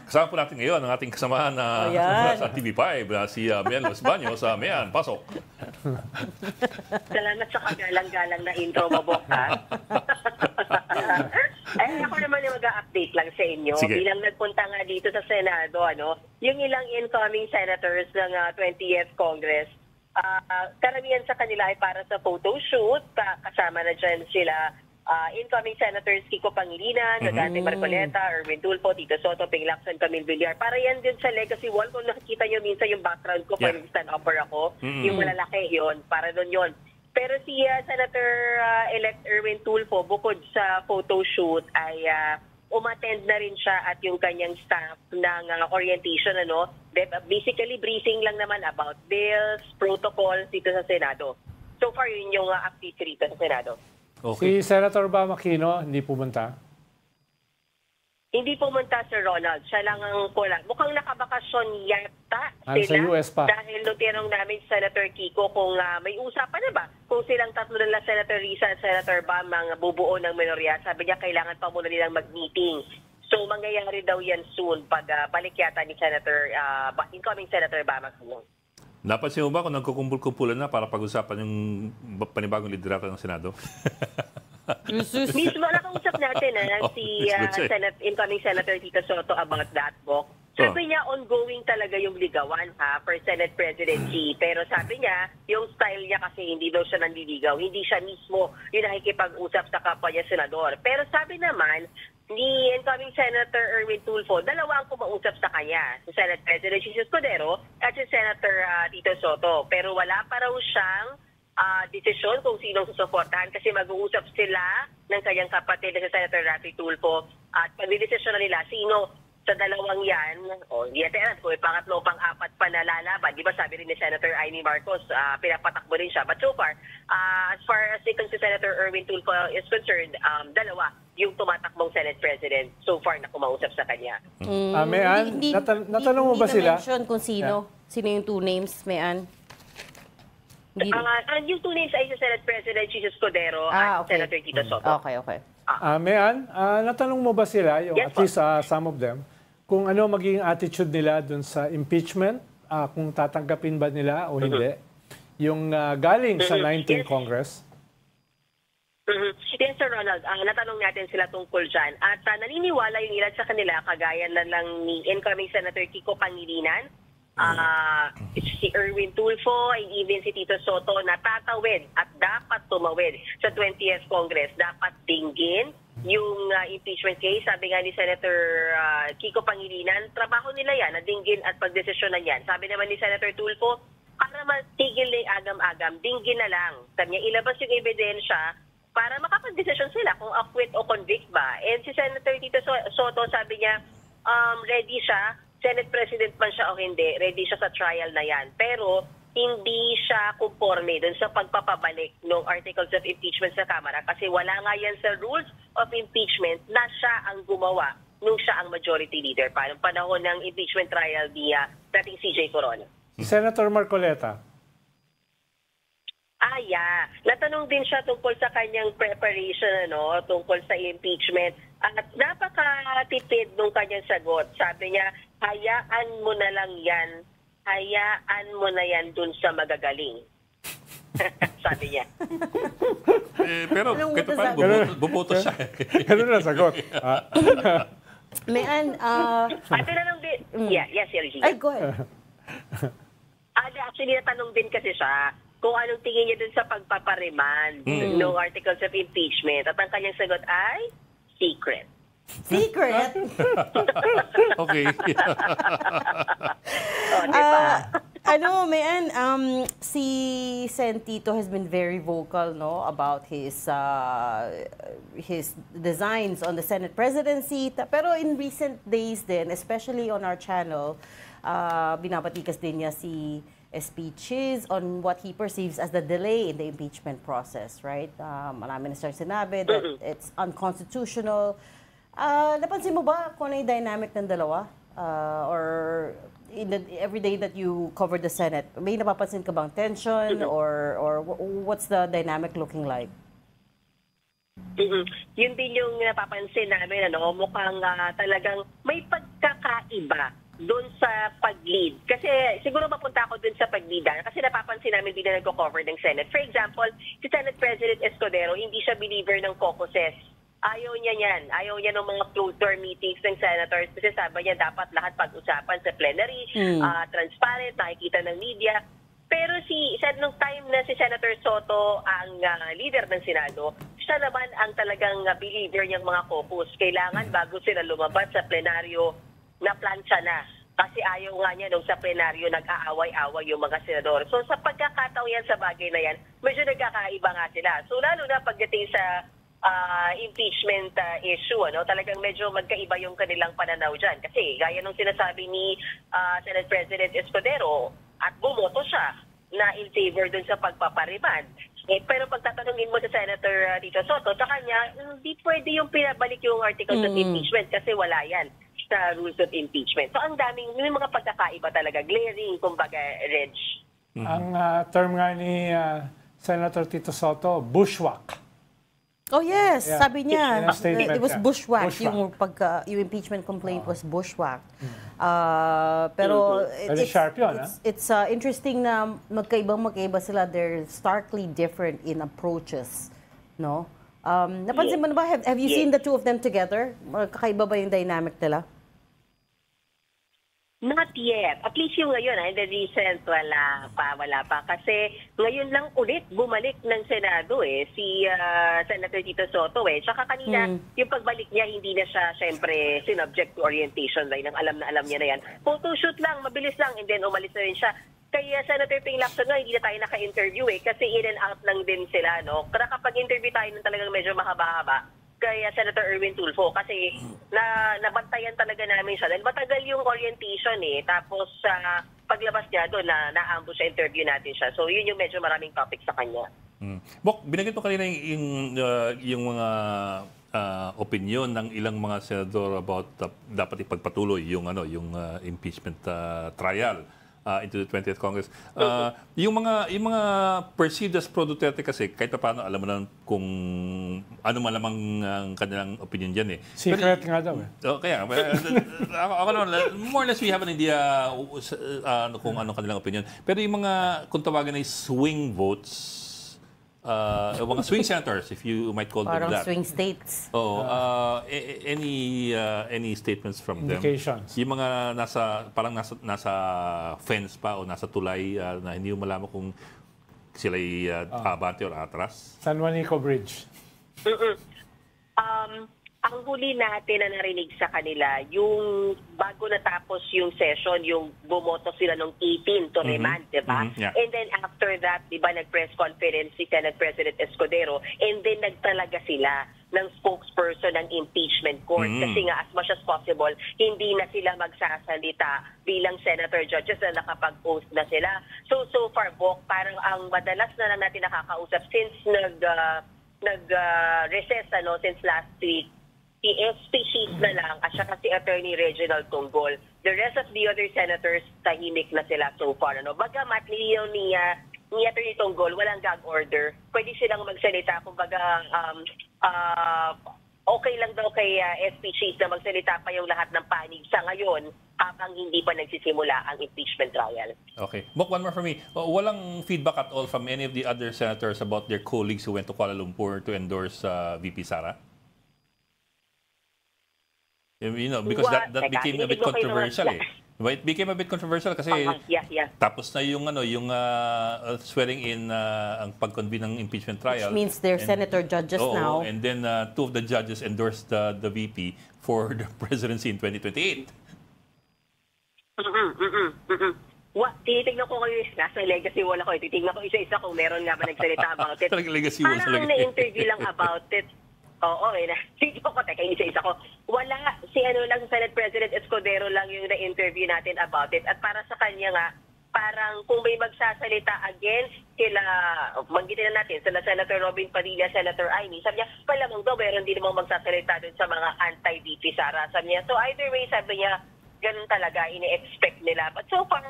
Kasama po natin ngayon ang ating kasamahan na sa TV5, si Mian Los Baños. Mian, pasok. Salamat sa kagalang-galang na intro mo, Bok, ha? Ay, ako naman yung mag-update lang sa inyo. Sige. Bilang nagpunta nga dito sa Senado, yung ilang incoming senators ng 20th Congress, karamihan sa kanila ay para sa photo shoot. Kasama na dyan sila incoming senators Kiko Pangilinan, Rodante Marcoleta, Erwin Tulfo, Tito Soto, Ping Lacson, Camille Villar. Para yan din sa legacy wall. Kung nakikita nyo minsan yung background ko, for stand upper ako, yung malalaki yon, para doon yon. Pero si Senator-elect Erwin Tulfo, bukod sa photo shoot, ay umattend na rin siya at yung kanyang staff ng orientation. Basically, briefing lang naman about bills, protocols dito sa Senado. So far, yun yung update rito sa Senado. Okay. Si Senator Aquino, hindi pumunta? Hindi pumunta, Sir Ronald. Siya lang ang kulang. Mukhang nakabakasyon yata sila. Sa US pa. Dahil nung tinanong namin Senator Kiko kung may usapan na ba kung silang tatlo nila, Senator Risa at Senator Bam, ang bubuo ng minorya. Sabi niya kailangan pa muna nilang mag-meeting. So mangyayari daw yan soon pag balik yata ni incoming Senator Bam. Napansin mo ba kung nagkukumpul-kumpulan na para pag-usapan yung panibagong liderato ng Senado? Mismo nakausap natin si incoming Senator Tito Soto about that, Bok. Sabi niya ongoing talaga yung ligawan for Senate presidency. Pero sabi niya, yung style niya kasi hindi daw siya nanliligaw. Hindi siya mismo yung nakikipag-usap sa kapwa niya senador. Pero sabi naman, ni incoming Senator Erwin Tulfo, dalawa ang kumausap sa kanya. Si Senate President Jesus Cordero at si Senator Tito Soto. Pero wala pa raw siyang desisyon kung sinong susuportahan kasi mag-uusap sila ng kanyang kapatid na si Senator Raffy Tulfo at pag-desisyon na nila sino sa dalawang yan, hindi natin alam kung may pangatlo, pang-apat pa na lalaban. Di ba sabi rin ni Senator Amy Marcos, pinapatakbo rin siya. But so far, as far as si Senator Erwin Tulfo is concerned, dalawa yung tumatakbong Senate President so far na kumausap sa kanya. Mayan, natanong mo ba sila? Hindi na-mention kung sino. Sino yung two names, Mayan? Yung two names ay si Senate President Jesus Cordero at Senator Tito Soto. Okay. Mayan, natanong mo ba sila, yung, at least some of them, kung ano magiging attitude nila dun sa impeachment, kung tatanggapin ba nila o hindi, yung galing sa 19th Congress? Yes, Sir Ronald, natanong natin sila tungkol dyan. At naniniwala yung ilan sa kanila, kagaya na lang ni incoming Senator Kiko Pangilinan, si Erwin Tulfo, and even si Tito Soto, na tatawid at dapat tumawid sa 20th Congress. Dapat dinggin yung impeachment case. Sabi nga ni Senator Kiko Pangilinan, trabaho nila yan, na dinggin at pagdesisyonan yan. Sabi naman ni Senator Tulfo, para matigil na yung agam-agam, dinggin na lang. Sabi niya, ilabas yung ebidensya para makapag-desisyon sila kung acquit o convict ba. And si Senator Tito Soto, sabi niya, ready siya, Senate President man siya o hindi, ready siya sa trial na yan. Pero hindi siya conforme dun sa pagpapabalik ng articles of impeachment sa Kamara kasi wala nga yan sa rules of impeachment na siya ang gumawa nung siya ang majority leader pa noong panahon ng impeachment trial ni dating CJ Corona. Senator Marcoleta. Natanong din siya tungkol sa kanyang preparation, tungkol sa impeachment. At napakatipid nung kanyang sagot. Sabi niya, hayaan mo na lang yan. Hayaan mo na yan dun sa magagaling. Sabi niya. Pero kito pa, buboto siya. Ganun na sagot. Mayan, tinanong din. Yes, Regina. Ay, go ahead. Actually, natanong din kasi siya kung anong tingin niya dun sa pagpaparemand ng articles of impeachment. At ang kanyang sagot ay secret. Secret? Okay. Mayan, si Sen Tito has been very vocal about his designs on the Senate presidency. Pero in recent days din, especially on our channel, binabatikas din niya si SP Chiz on what he perceives as the delay in the impeachment process, right? Marami na sinabi that it's unconstitutional. Napansin mo ba kung ano yung dynamic ng dalawa? Or in every day that you covered the Senate, may napapansin ka bang tension or what's the dynamic looking like? Yun din yung napapansin namin, mukhang talagang may pagkakaiba doon sa pag-lead? Kasi siguro mapunta ako doon sa pag-lead kasi napapansin namin din na nagko-cover ng Senate. For example, si Senate President Escudero, hindi siya believer ng caucuses. Ayaw niya yan. Ayaw niya ng mga closed-door meetings ng senators kasi sabi niya dapat lahat pag-usapan sa plenary, transparent, nakikita ng media. Pero nung time na si Senator Soto ang leader ng Senado, siya naman ang talagang believer niyang mga caucus. Kailangan bago sila lumabas sa plenaryo na plancha na. Kasi ayaw nga niya nung sa plenaryo nag-aaway-away yung mga senador. So sa pagkakataon yan sa bagay na yan, medyo nagkakaiba nga sila. So lalo na pagdating sa impeachment issue, talagang medyo magkaiba yung kanilang pananaw dyan. Kasi gaya nung sinasabi ni Senate President Escudero, at bumoto siya na in favor dun sa pagpaparimand. Pero pag tatanungin mo sa Senator Tito Soto, sa kanya, hindi pwede yung pinabalik yung articles of impeachment kasi wala yan sa rules of impeachment. So ang daming, may mga pagkakaiba talaga, glaring, kumbaga, Reg. Ang term nga ni Senator Tito Soto, bushwhack. Oh yes, Yeah. sabi niya, it was bushwhack. Bushwhack. Yung impeachment complaint was bushwhack. Pero Very sharp yun, it's interesting na magkaiba sila. They're starkly different in approaches, no? Napansin mo na ba? Have you seen the two of them together? Kakaiba ba yung dynamic nila? Not yet. At least yung ngayon, in the recent, wala pa. Kasi ngayon lang ulit bumalik ng Senado si Senator Tito Soto Tsaka kanina, yung pagbalik niya, hindi na siya, syempre, sinubject to orientation line. Alam niya na yan. Photoshoot lang, mabilis lang, and then umalis na rin siya. Kaya Senator Ping Lacson nga, hindi na tayo naka-interview kasi in and out lang din sila, no? Kaya kapag interview tayo ng talagang medyo mahaba-haba, kaya Senator Erwin Tulfo kasi nabantayan talaga namin siya dahil matagal yung orientation tapos paglabas niya doon na-ambush sa interview natin siya. So yun yung medyo maraming topic sa kanya. Bok, binanggit mo kanina yung mga opinion ng ilang mga senador about dapat ipagpatuloy yung impeachment trial into the 20th Congress. Yung mga perceived as pro-Duterte kasi kahit paano alam mo na kung ano malamang ang kanilang opinion diyan Secret nga daw Kaya ako naman more or less we have an idea kung ano kanilang opinion. Pero yung mga kung tawagan ay swing votes, mga swing senators, if you might call them that. Parang swing states. Any statements from Indications. them? Yung mga nasa fence pa o nasa tulay na hindi mo malaman kung sila'y abante or atras? San Juanico Bridge. Ang huli natin na narinig sa kanila, yung bago natapos yung session, yung bumoto sila ng 18 to remand, diba? Yeah. And then after that, diba, nag-press conference si Senate President Escudero, and then nagtalaga sila ng spokesperson ng impeachment court. Kasi nga, as much as possible, hindi na sila magsasalita bilang senator judges na nakapag-oath na sila. So far, Bok, parang ang madalas na lang natin nakakausap since nag-recess since last week, si SPCs na lang at saka si Attorney Reginald Tonggol. The rest of the other senators, tahimik na sila so far. Bagamat ni Attorney Tonggol, walang gag order. Pwede silang magsalita. Kumbaga, okay lang daw kay SPCs na magsalita pa yung lahat ng panig sa ngayon habang hindi pa nagsisimula ang impeachment trial. Okay. Bok, one more from me. Walang feedback at all from any of the other senators about their colleagues who went to Kuala Lumpur to endorse VP Sara? Because that became a bit controversial It became a bit controversial kasi tapos na yung swearing in ang pag-convene ng impeachment trial. Which means they're senator judges now. And then two of the judges endorsed the VP for the presidency in 2028. Tinitignan ko kayo, nasa legacy wall ako. Titignan ko isa-isa kung meron nga ba nagsalita about it. Legacy wall parang na-interview lang about it. Oo, Sige ko, teka, isa-isa ko. Wala, si Senate President Escudero lang yung na-interview natin about it. At para sa kanya nga, parang kung may magsasalita against manggitin na natin, sila Senator Robin Padilla, Senator Amy, sabi niya, palamang daw, meron din namang magsasalita dun sa mga anti-VP Sara. Sabi niya, so either way, sabi niya, ganun talaga, ini-expect nila. But so far,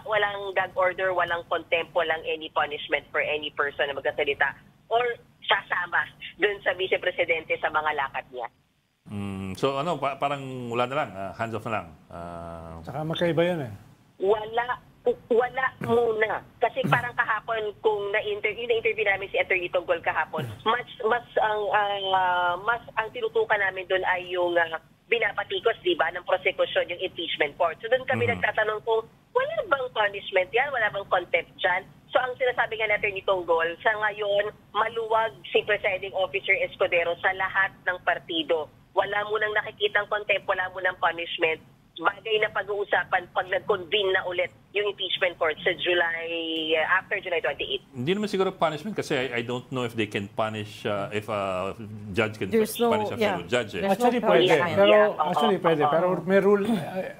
walang gag order, walang contempt, walang any punishment for any person na magsasalita or sasama dun sa vice-presidente sa mga lakad niya. So ano, parang wala na lang, hands off na lang. Saka magkaiba yan eh. Wala muna. Kasi parang kahapon kung na-interview namin si Attorney Tonggol kahapon, mas ang tinutukan namin doon ay yung binapatikos, di ba, ng prosecution, yung impeachment court. So doon kami nagtatanong kung wala bang punishment yan, wala bang contempt dyan. So ang sinasabi nga natin ni Tonggol, sa ngayon, maluwag si Presiding Officer Escudero sa lahat ng partido. Wala munang nakikitang contempt, wala munang punishment. Bagay na pag-uusapan pag nag-convene na ulit yung impeachment court sa after July 28. Hindi naman siguro punishment kasi I don't know if they can punish, if a judge can There's no- punish a fellow yeah. judge. Actually no pwede. punishment. Pero may rule,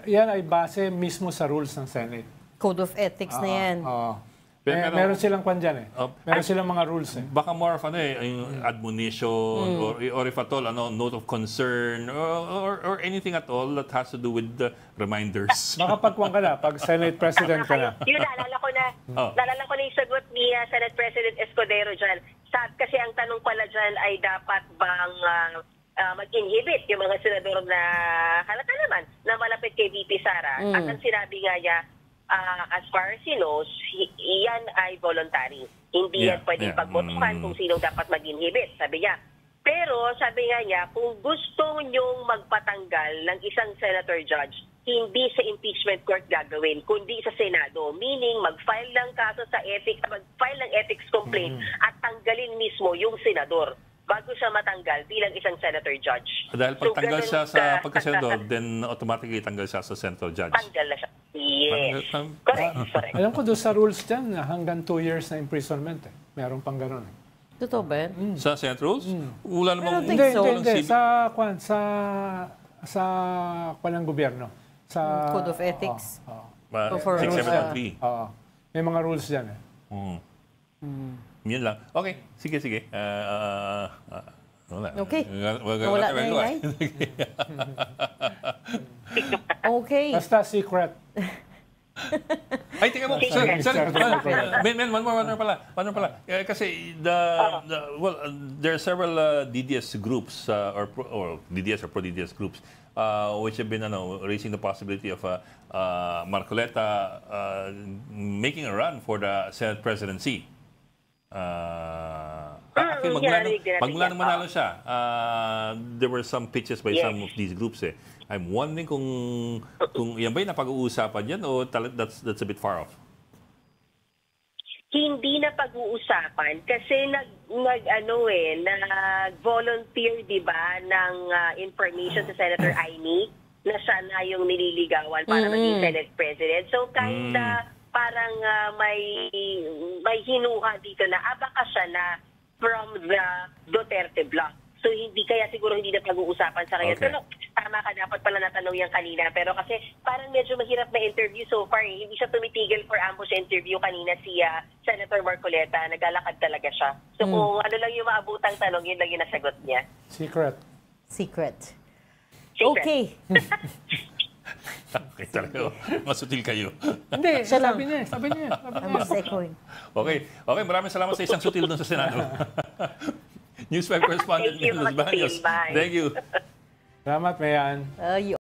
yan ay base mismo sa rules ng Senate. Code of ethics na yan. Pero- Meron silang kwan dyan eh. Meron silang mga rules eh. Baka more of yung admonition or if at all note of concern or anything at all that has to do with the reminders. Makapagkwan ka na pag Senate President ka na. Yun, naalala ko na yung sagot ni Senate President Escudero dyan. Kasi ang tanong pala dyan ay dapat bang mag-inhibit yung mga senador na halata naman na malapit kay VP Sara. At ang sinabi nga niya, as far as he knows, yan ay voluntary. Hindi yan pwedeng pagbotohan kung sinong dapat mag-inhibit, sabi niya. Pero sabi nga niya, kung gusto niyong magpatanggal ng isang senator judge, hindi sa impeachment court gagawin, kundi sa Senado. Meaning, mag-file ng kaso sa mag-file ng ethics complaint at tanggalin mismo yung senador bago siya matanggal bilang isang senator judge. Dahil pag tanggal ganun siya sa pagka-senador, then automatically tanggal siya sa senator judge. Tanggal na siya. Yes. Correct. Alam ko doon sa rules dyan, hanggang 2 years na imprisonment eh. Meron pang ganun eh. Totoo ba? Sa Senate rules? Wala namang... Pero think so. Hindi. Sa kwan ng gobyerno. Sa Code of ethics. For 673. May mga rules dyan eh. Yun lang. Okay. Sige. Wala. Okay. Wala na yun, ay? Okay. Basta secret. Ay, tingnan mo. Sorry. Ben, one more pala. Kasi there are several DDS groups or DDS or pro-DDS groups which have been raising the possibility of Marcoleta making a run for the Senate presidency. Magmula nung manalo siya, there were some pitches by some of these groups eh. I'm wondering kung yan ba yung napag-uusapan yan o that's a bit far off? Hindi na pag-uusapan kasi nag-volunteer, di ba, ng information sa Senator Aimee na siya na yung nililigawan para maging Senate President. So parang may hinuha dito na baka siya na from the Duterte block. So siguro hindi na pag-uusapan sa kanya. Okay. Pero tama ka, dapat pala natanong yan kanina. Pero kasi parang medyo mahirap na interview so far. Hindi siya tumitigil for ambush interview kanina si Senator Marcoleta. Naglalakad talaga siya. So kung ano lang yung maabutang tanong, yun lang yung nasagot niya. Secret. Okay. Okay, talaga. Masutil kayo. Hindi, Siya lang. sabi niya. I'm just echoing. Okay, maraming salamat sa isang sutil doon sa Senado. News 5 correspondent Thank you, Los Baños. Bye. Thank you. Salamat, Mayan. You